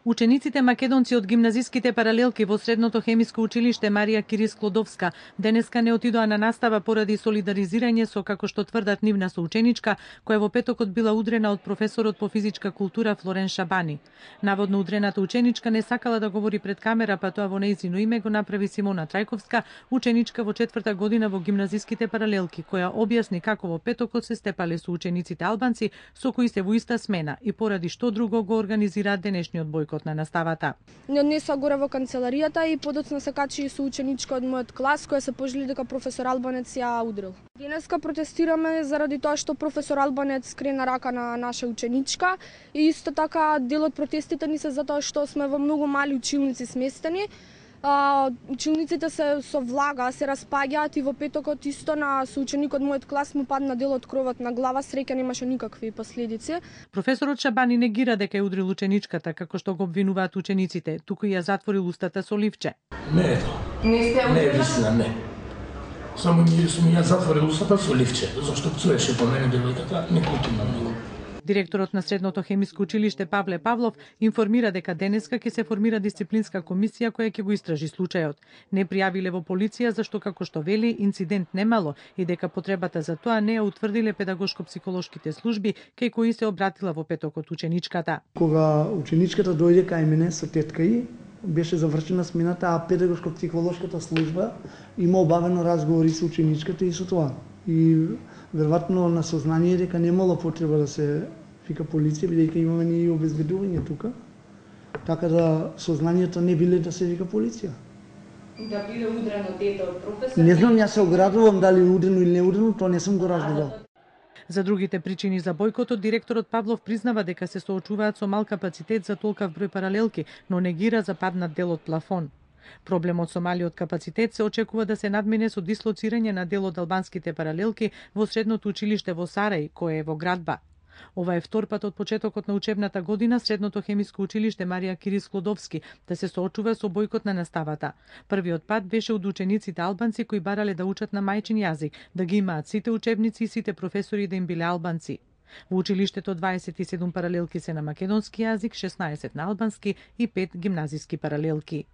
Учениците македонци од гимназиските паралелки во Средното хемиско училиште Марија Кири Склодовска денеска не отидоа на настава поради солидаризирање со, како што тврдат, нивна соученичка, која во петокот била удрена од професорот по физичка култура Флорен Шабани. Наводно удрената ученичка не сакала да говори пред камера, па тоа во нејзино име го направи Симона Трајковска, ученичка во 4-та година во гимназиските паралелки, која објасни како во петокот се степале со учениците албанци со кои се во иста смена и поради што друго го организираат денешниот бојкот на наставата. Не однесоа горе во канцеларијата и подоцна се качи и соученичка од мојот клас која се пожали дека професор Албанец ја удрил. Денеска протестираме заради тоа што професор Албанец скрена рака на наша ученичка и исто така дел од протестите ни се затоа што сме во многу мали училници сместени. Училниците се со влага, се распаѓаат и во петокот исто на соученик од мојот клас му падна дел од кровот на глава, среќа немаше никакви последици. Професорот Шабани негира дека ја удрил ученичката, како што го обвинуваат учениците, туку ја затворил устата со ливче. Не е тоа. Не сте удрила? Не, вистина, не. Само ја затворил устата со ливче, зашто пцуеше по мене девојката, не културна многу. Директорот на Средното хемиско училиште Павле Павлов информира дека денеска ќе се формира дисциплинска комисија која ќе го истражи случајот. Не пријавиле во полиција зашто, како што вели, инцидент немало и дека потребата за тоа не ја утврдиле педагошко-психолошките служби кај кои се обратила во петокот ученичката. Кога ученичката дојде кај мене со тетка и беше завршена смената, а педагошко-психолошката служба има обавено разговори со ученичката и со тоа. И веројатно на сознание дека немало потреба да се вика полиција, бидејќи имаме и обезбедување тука. Така да сознанието не биле да се вика полиција. Да биле удрено дете од професор? Не знам, јас се оградувам дали удрено или не удрено, тоа не сум го разгледал. За другите причини за бојкотот, директорот Павлов признава дека се соочуваат со мал капацитет за толкав број паралелки, но негира западнат дел од плафон. Проблемот со малиот капацитет се очекува да се надмине со дислоцирање на дел од албанските паралелки во Средното училиште во Сарај, кое е во градба. Ова е втор пат од почетокот на учебната година Средното хемиско училиште Марија Кири Склодовски да се соочува со бојкот на наставата. Првиот пат беше од учениците албанци кои барале да учат на мајчин јазик, да ги имаат сите учебници и сите професори да им биле албанци. Во училиштето 27 паралелки се на македонски јазик, 16 на албански и 5 гимназиски паралелки.